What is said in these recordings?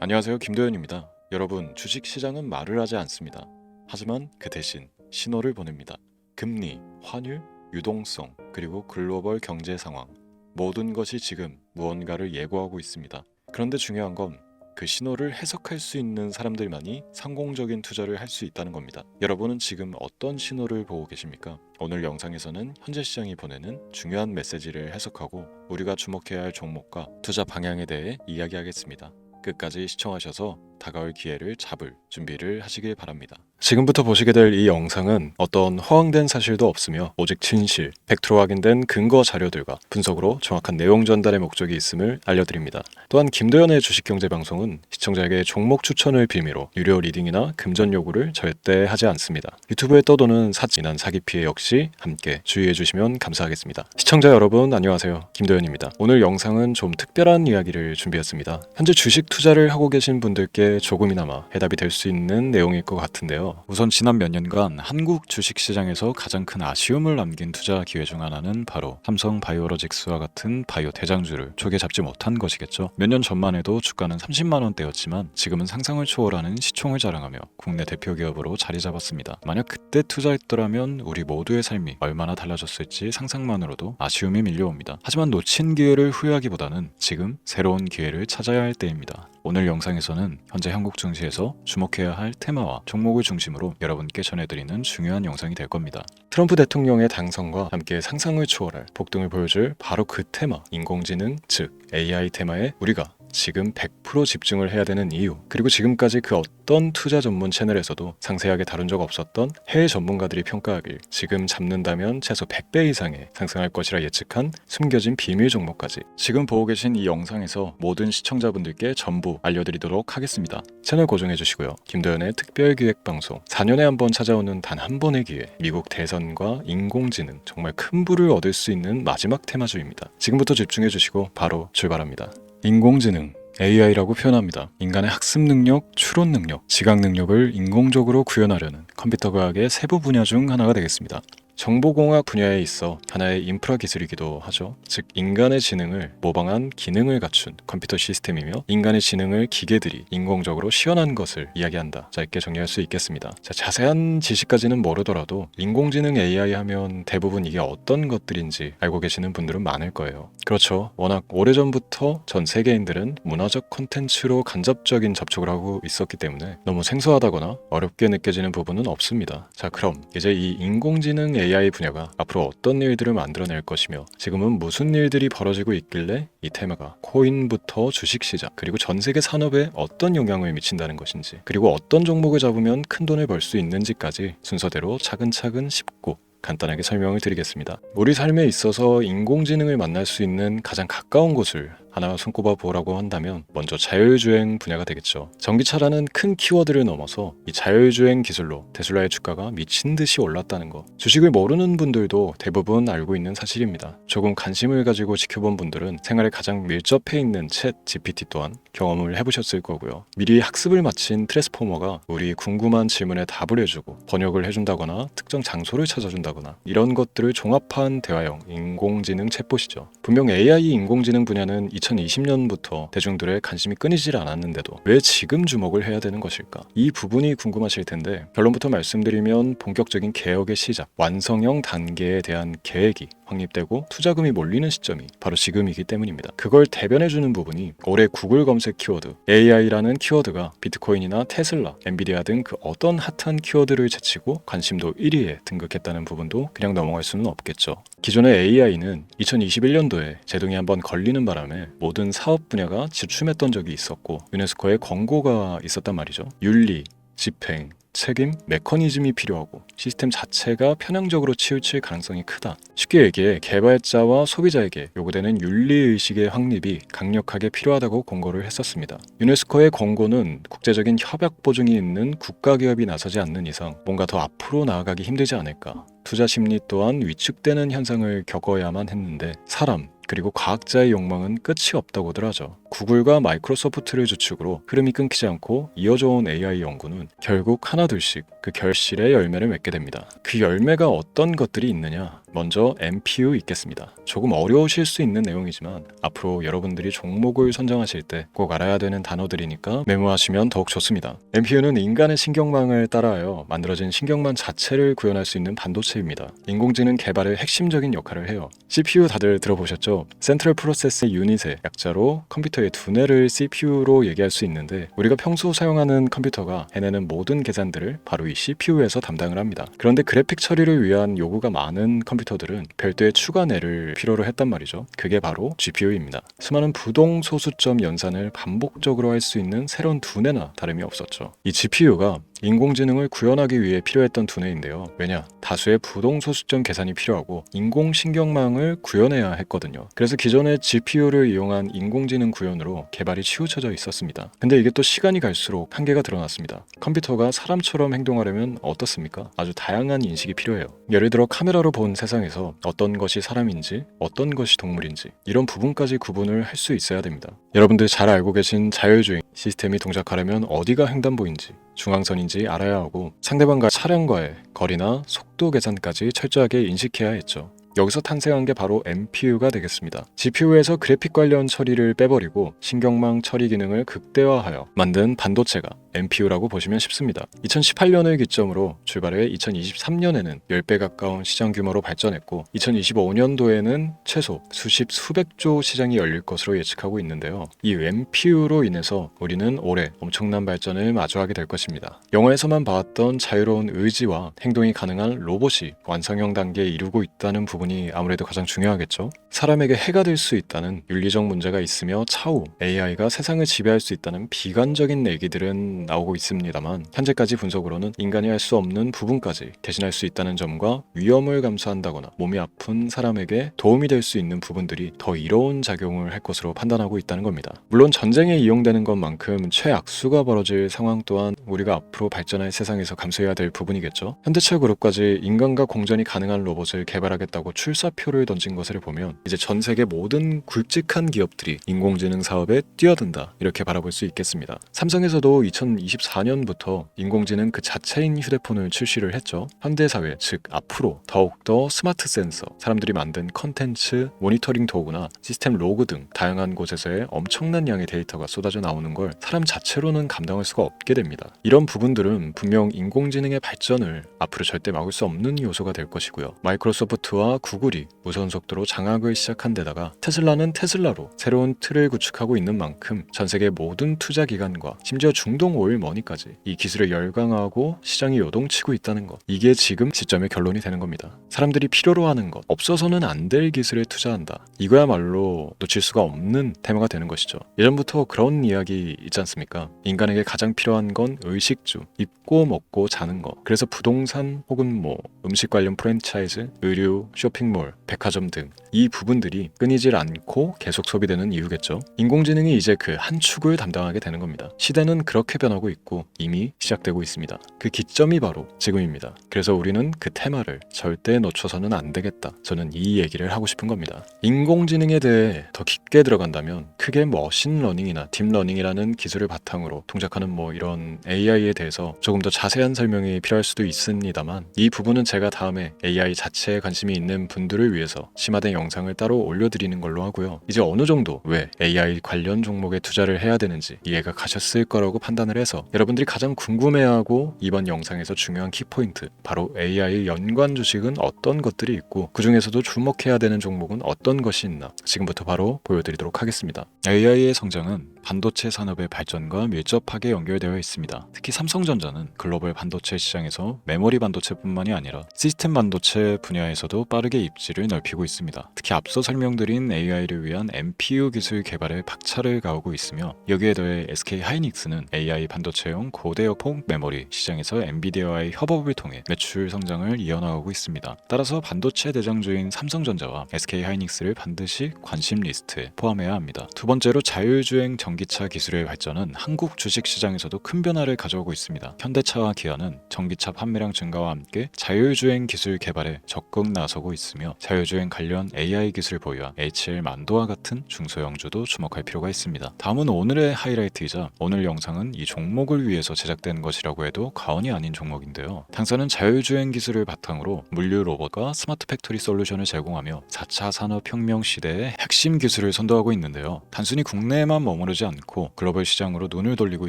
안녕하세요, 김도현입니다. 여러분, 주식시장은 말을 하지 않습니다. 하지만 그 대신 신호를 보냅니다. 금리, 환율, 유동성, 그리고 글로벌 경제 상황, 모든 것이 지금 무언가를 예고하고 있습니다. 그런데 중요한 건 그 신호를 해석할 수 있는 사람들만이 성공적인 투자를 할 수 있다는 겁니다. 여러분은 지금 어떤 신호를 보고 계십니까? 오늘 영상에서는 현재 시장이 보내는 중요한 메시지를 해석하고 우리가 주목해야 할 종목과 투자 방향에 대해 이야기하겠습니다. 끝까지 시청하셔서 다가올 기회를 잡을 준비를 하시길 바랍니다. 지금부터 보시게 될 이 영상은 어떤 허황된 사실도 없으며 오직 진실, 팩트로 확인된 근거 자료들과 분석으로 정확한 내용 전달의 목적이 있음을 알려드립니다. 또한 김도현의 주식경제방송은 시청자에게 종목 추천을 빌미로 유료 리딩이나 금전 요구를 절대 하지 않습니다. 유튜브에 떠도는 사진한 사기 피해 역시 함께 주의해 주시면 감사하겠습니다. 시청자 여러분 안녕하세요. 김도현입니다. 오늘 영상은 좀 특별한 이야기를 준비했습니다. 현재 주식 투자를 하고 계신 분들께 조금이나마 해답이 될 수 있는 내용일 것 같은데요. 우선 지난 몇 년간 한국 주식시장에서 가장 큰 아쉬움을 남긴 투자 기회 중 하나는 바로 삼성 바이오로직스와 같은 바이오 대장주를 초기에 잡지 못한 것이겠죠. 몇 년 전만 해도 주가는 30만 원대였지만 지금은 상상을 초월하는 시총을 자랑하며 국내 대표 기업으로 자리 잡았습니다. 만약 그때 투자했더라면 우리 모두의 삶이 얼마나 달라졌을지 상상만으로도 아쉬움이 밀려옵니다. 하지만 놓친 기회를 후회하기보다는 지금 새로운 기회를 찾아야 할 때입니다. 오늘 영상에서는 현재 한국 증시에서 주목해야 할 테마와 종목을 중심으로 여러분께 전해드리는 중요한 영상이 될 겁니다. 트럼프 대통령의 당선과 함께 상상을 초월할 폭등을 보여줄 바로 그 테마, 인공지능, 즉 AI 테마에 우리가 지금 100% 집중을 해야 되는 이유, 그리고 지금까지 그 어떤 투자 전문 채널에서도 상세하게 다룬 적 없었던 해외 전문가들이 평가하길 지금 잡는다면 최소 100배 이상의 상승할 것이라 예측한 숨겨진 비밀 종목까지 지금 보고 계신 이 영상에서 모든 시청자분들께 전부 알려드리도록 하겠습니다. 채널 고정해 주시고요. 김도현의 특별기획방송 4년에 한 번 찾아오는 단 한 번의 기회, 미국 대선과 인공지능, 정말 큰 부를 얻을 수 있는 마지막 테마주입니다. 지금부터 집중해 주시고 바로 출발합니다. 인공지능 AI라고 표현합니다. 인간의 학습 능력, 추론 능력, 지각 능력을 인공적으로 구현하려는 컴퓨터 과학의 세부 분야 중 하나가 되겠습니다. 정보공학 분야에 있어 하나의 인프라 기술이기도 하죠. 즉 인간의 지능을 모방한 기능을 갖춘 컴퓨터 시스템이며 인간의 지능을 기계들이 인공적으로 시연한 것을 이야기한다. 짧게 정리할 수 있겠습니다. 자세한 지식까지는 모르더라도 인공지능 AI 하면 대부분 이게 어떤 것들인지 알고 계시는 분들은 많을 거예요. 그렇죠. 워낙 오래전부터 전 세계인들은 문화적 콘텐츠로 간접적인 접촉을 하고 있었기 때문에 너무 생소하다거나 어렵게 느껴지는 부분은 없습니다. 자, 그럼 이제 이 인공지능 AI 분야가 앞으로 어떤 일들을 만들어낼 것이며 지금은 무슨 일들이 벌어지고 있길래 이 테마가 코인부터 주식시장 그리고 전 세계 산업에 어떤 영향을 미친다는 것인지, 그리고 어떤 종목을 잡으면 큰 돈을 벌 수 있는지까지 순서대로 차근차근 짚고 간단하게 설명을 드리겠습니다. 우리 삶에 있어서 인공지능을 만날 수 있는 가장 가까운 곳을 하나 손꼽아 보라고 한다면 먼저 자율주행 분야가 되겠죠. 전기차라는 큰 키워드를 넘어서 이 자율주행 기술로 테슬라의 주가가 미친 듯이 올랐다는 거, 주식을 모르는 분들도 대부분 알고 있는 사실입니다. 조금 관심을 가지고 지켜본 분들은 생활에 가장 밀접해 있는 챗 GPT 또한 경험을 해보셨을 거고요. 미리 학습을 마친 트랜스포머가 우리 궁금한 질문에 답을 해주고 번역을 해준다거나 특정 장소를 찾아준다거나 이런 것들을 종합한 대화형 인공지능 챗봇이죠. 분명 AI 인공지능 분야는 2020년부터 대중들의 관심이 끊이질 않았는데도 왜 지금 주목을 해야 되는 것일까? 이 부분이 궁금하실 텐데 결론부터 말씀드리면 본격적인 개혁의 시작, 완성형 단계에 대한 계획이 확립되고 투자금이 몰리는 시점이 바로 지금이기 때문입니다. 그걸 대변해주는 부분이 올해 구글 검색 키워드 AI라는 키워드가 비트코인이나 테슬라, 엔비디아 등 그 어떤 핫한 키워드를 제치고 관심도 1위에 등극했다는 부분도 그냥 넘어갈 수는 없겠죠. 기존의 AI는 2021년도에 제동이 한번 걸리는 바람에 모든 사업 분야가 주춤했던 적이 있었고 유네스코의 권고가 있었단 말이죠. 윤리, 집행, 책임, 메커니즘이 필요하고 시스템 자체가 편향적으로 치우칠 가능성이 크다. 쉽게 얘기해 개발자와 소비자에게 요구되는 윤리의식의 확립이 강력하게 필요하다고 권고를 했었습니다. 유네스코의 권고는 국제적인 협약 보증이 있는 국가기업이 나서지 않는 이상 뭔가 더 앞으로 나아가기 힘들지 않을까. 투자 심리 또한 위축되는 현상을 겪어야만 했는데 사람, 그리고 과학자의 욕망은 끝이 없다고들 하죠. 구글과 마이크로소프트를 주축으로 흐름이 끊기지 않고 이어져 온 AI 연구는 결국 하나둘씩 그 결실의 열매를 맺게 됩니다. 그 열매가 어떤 것들이 있느냐? 먼저 MPU 있겠습니다. 조금 어려우실 수 있는 내용이지만 앞으로 여러분들이 종목을 선정하실 때 꼭 알아야 되는 단어들이니까 메모하시면 더욱 좋습니다. MPU는 인간의 신경망을 따라하여 만들어진 신경망 자체를 구현할 수 있는 반도체입니다. 인공지능 개발의 핵심적인 역할을 해요. CPU 다들 들어보셨죠? 센트럴 프로세스 유닛의 약자로 컴퓨터의 두뇌를 CPU로 얘기할 수 있는데, 우리가 평소 사용하는 컴퓨터가 해내는 모든 계산들을 바로 이 CPU에서 담당을 합니다. 그런데 그래픽 처리를 위한 요구가 많은 컴퓨터들은 별도의 추가 뇌를 필요로 했단 말이죠. 그게 바로 GPU입니다. 수많은 부동 소수점 연산을 반복적으로 할 수 있는 새로운 두뇌나 다름이 없었죠. 이 GPU가 인공지능을 구현하기 위해 필요했던 두뇌인데요. 왜냐? 다수의 부동 소수점 계산이 필요하고 인공신경망을 구현해야 했거든요. 그래서 기존의 GPU를 이용한 인공지능 구현으로 개발이 치우쳐져 있었습니다. 근데 이게 또 시간이 갈수록 한계가 드러났습니다. 컴퓨터가 사람처럼 행동하려면 어떻습니까? 아주 다양한 인식이 필요해요. 예를 들어 카메라로 본 세상에서 어떤 것이 사람인지 어떤 것이 동물인지 이런 부분까지 구분을 할 수 있어야 됩니다. 여러분들 잘 알고 계신 자율주행 시스템이 동작하려면 어디가 횡단보인지 중앙선인지 알아야 하고 상대방과 차량과의 거리나 속도 계산까지 철저하게 인식해야 했죠. 여기서 탄생한 게 바로 MPU가 되겠습니다. GPU에서 그래픽 관련 처리를 빼버리고 신경망 처리 기능을 극대화하여 만든 반도체가 MPU라고 보시면 쉽습니다. 2018년을 기점으로 출발해 2023년에는 10배 가까운 시장 규모로 발전했고 2025년도에는 최소 수백조 시장이 열릴 것으로 예측하고 있는데요. 이 MPU로 인해서 우리는 올해 엄청난 발전을 마주하게 될 것입니다. 영화에서만 봐왔던 자유로운 의지와 행동이 가능한 로봇이 완성형 단계에 이르고 있다는 부분이 아무래도 가장 중요하겠죠. 사람에게 해가 될 수 있다는 윤리적 문제가 있으며 차후 AI가 세상을 지배할 수 있다는 비관적인 얘기들은 나오고 있습니다만, 현재까지 분석으로는 인간이 할 수 없는 부분까지 대신할 수 있다는 점과 위험을 감수한다거나 몸이 아픈 사람에게 도움이 될 수 있는 부분들이 더 이로운 작용을 할 것으로 판단하고 있다는 겁니다. 물론 전쟁에 이용되는 것만큼 최악수가 벌어질 상황 또한 우리가 앞으로 발전할 세상에서 감수해야 될 부분이겠죠. 현대차 그룹까지 인간과 공전이 가능한 로봇을 개발하겠다고 출사표를 던진 것을 보면 이제 전 세계 모든 굵직한 기업들이 인공지능 사업에 뛰어든다, 이렇게 바라볼 수 있겠습니다. 삼성에서도 2024년부터 인공지능 그 자체인 휴대폰을 출시를 했죠. 현대사회, 즉 앞으로 더욱더 스마트 센서, 사람들이 만든 컨텐츠, 모니터링 도구나 시스템 로그 등 다양한 곳에서의 엄청난 양의 데이터가 쏟아져 나오는 걸 사람 자체로는 감당할 수가 없게 됩니다. 이런 부분들은 분명 인공지능의 발전을 앞으로 절대 막을 수 없는 요소가 될 것이고요. 마이크로소프트와 구글이 무선 속도로 장악을 시작한 데다가 테슬라는 테슬라로 새로운 틀을 구축하고 있는 만큼 전 세계 모든 투자 기관과 심지어 중동 오일 머니까지 이 기술을 열광하고 시장이 요동치고 있다는 것, 이게 지금 시점의 결론이 되는 겁니다. 사람들이 필요로 하는 것, 없어서는 안 될 기술에 투자한다, 이거야말로 놓칠 수가 없는 테마가 되는 것이죠. 예전부터 그런 이야기 있지 않습니까? 인간에게 가장 필요한 건 의식주, 입고 먹고 자는 것. 그래서 부동산 혹은 음식 관련 프랜차이즈, 의류, 쇼핑몰, 백화점 등 이 부분들이 끊이질 않고 계속 소비되는 이유겠죠. 인공지능이 이제 그 한 축을 담당하게 되는 겁니다. 시대는 그렇게 변하고 있고 이미 시작되고 있습니다. 그 기점이 바로 지금입니다. 그래서 우리는 그 테마를 절대 놓쳐서는 안 되겠다, 저는 이 얘기를 하고 싶은 겁니다. 인공지능에 대해 더 깊게 들어간다면 크게 머신러닝이나 딥러닝이라는 기술을 바탕으로 동작하는 이런 AI에 대해서 조금 더 자세한 설명이 필요할 수도 있습니다만, 이 부분은 제가 다음에 AI 자체에 관심이 있는 분들을 위해서 심화된 영상을 따로 올려드리는 걸로 하고요. 이제 어느 정도 왜 AI 관련 종목에 투자를 해야 되는지 이해가 가셨을 거라고 판단을 해서 여러분들이 가장 궁금해하고 이번 영상에서 중요한 키포인트, 바로 AI 연관 주식은 어떤 것들이 있고 그 중에서도 주목해야 되는 종목은 어떤 것이 있나 지금부터 바로 보여드리도록 하겠습니다. AI의 성장은 반도체 산업의 발전과 밀접하게 연결되어 있습니다. 특히 삼성전자는 글로벌 반도체 시장에서 메모리 반도체뿐만이 아니라 시스템 반도체 분야에서도 빠르게 입지를 넓히고 있습니다. 특히 앞서 설명드린 AI를 위한 MPU 기술 개발에 박차를 가하고 있으며, 여기에 더해 SK 하이닉스는 AI 반도체용 고대역폭 메모리 시장에서 엔비디아와의 협업을 통해 매출 성장을 이어나가고 있습니다. 따라서 반도체 대장주인 삼성전자와 SK 하이닉스를 반드시 관심 리스트에 포함해야 합니다. 두 번째로 자율주행 전기차 기술의 발전은 한국 주식시장에서도 큰 변화를 변화를 가져오고 있습니다. 현대차와 기아는 전기차 판매량 증가와 함께 자율주행 기술 개발에 적극 나서고 있으며 자율주행 관련 AI 기술 보유한 HL 만도와 같은 중소형주도 주목할 필요가 있습니다. 다음은 오늘의 하이라이트이자 오늘 영상은 이 종목을 위해서 제작된 것이라고 해도 과언이 아닌 종목인데요. 당사는 자율주행 기술을 바탕으로 물류 로봇과 스마트 팩토리 솔루션을 제공하며 4차 산업혁명 시대의 핵심 기술을 선도하고 있는데요. 단순히 국내에만 머무르지 않고 글로벌 시장으로 눈을 돌리고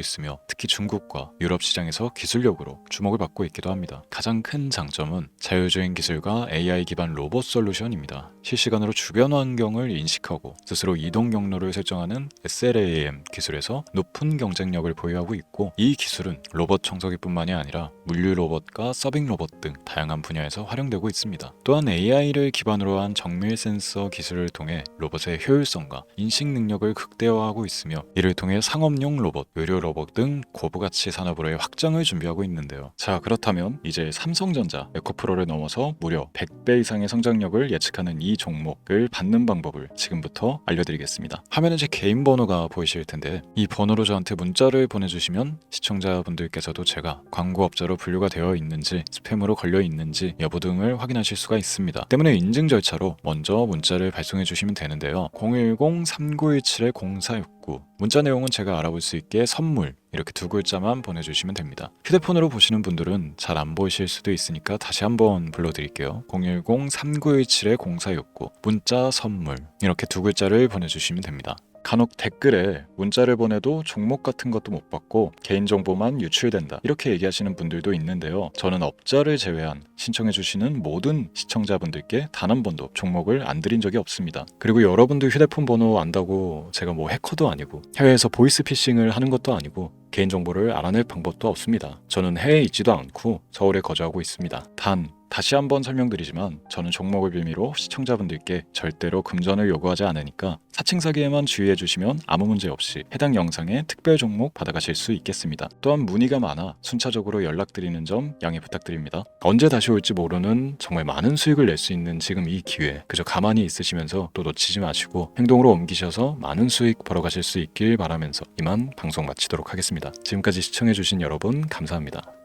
있으며 특히 중국과 유럽 시장에서 기술력으로 주목을 받고 있기도 합니다. 가장 큰 장점은 자율주행 기술과 AI 기반 로봇 솔루션입니다. 실시간으로 주변 환경을 인식하고 스스로 이동 경로를 설정하는 SLAM 기술에서 높은 경쟁력을 보유하고 있고, 이 기술은 로봇 청소기뿐만이 아니라 물류 로봇과 서빙 로봇 등 다양한 분야에서 활용되고 있습니다. 또한 AI를 기반으로 한 정밀 센서 기술을 통해 로봇의 효율성과 인식 능력을 극대화하고 있으며, 이를 통해 상업용 로봇, 의료 로봇 등 고부가치 산업으로의 확장을 준비하고 있는데요. 자, 그렇다면 이제 삼성전자 에코프로를 넘어서 무려 100배 이상의 성장력을 예측하는 이 종목을 받는 방법을 지금부터 알려드리겠습니다. 화면에 제 개인 번호가 보이실 텐데, 이 번호로 저한테 문자를 보내주시면 시청자분들께서도 제가 광고업자로 분류가 되어 있는지, 스팸으로 걸려 있는지 여부 등을 확인하실 수가 있습니다. 때문에 인증 절차로 먼저 문자를 발송해 주시면 되는데요. 010-3917-0469, 문자 내용은 제가 알아볼 수 있게 선물 이렇게 두 글자만 보내주시면 됩니다. 휴대폰으로 보시는 분들은 잘 안 보이실 수도 있으니까 다시 한번 불러드릴게요. 010-3917-0469, 문자 선물 이렇게 두 글자를 보내주시면 됩니다. 간혹 댓글에 문자를 보내도 종목 같은 것도 못 받고 개인정보만 유출된다 이렇게 얘기하시는 분들도 있는데요. 저는 업자를 제외한 신청해주시는 모든 시청자분들께 단 한 번도 종목을 안 드린 적이 없습니다. 그리고 여러분들 휴대폰 번호 안다고 제가 뭐 해커도 아니고 해외에서 보이스피싱을 하는 것도 아니고 개인정보를 알아낼 방법도 없습니다. 저는 해외에 있지도 않고 서울에 거주하고 있습니다. 다시 한번 설명드리지만 저는 종목을 빌미로 시청자분들께 절대로 금전을 요구하지 않으니까 사칭 사기에만 주의해 주시면 아무 문제 없이 해당 영상에 특별 종목 받아가실 수 있겠습니다. 또한 문의가 많아 순차적으로 연락드리는 점 양해 부탁드립니다. 언제 다시 올지 모르는 정말 많은 수익을 낼 수 있는 지금 이 기회, 그저 가만히 있으시면서 또 놓치지 마시고 행동으로 옮기셔서 많은 수익 벌어가실 수 있길 바라면서 이만 방송 마치도록 하겠습니다. 지금까지 시청해 주신 여러분 감사합니다.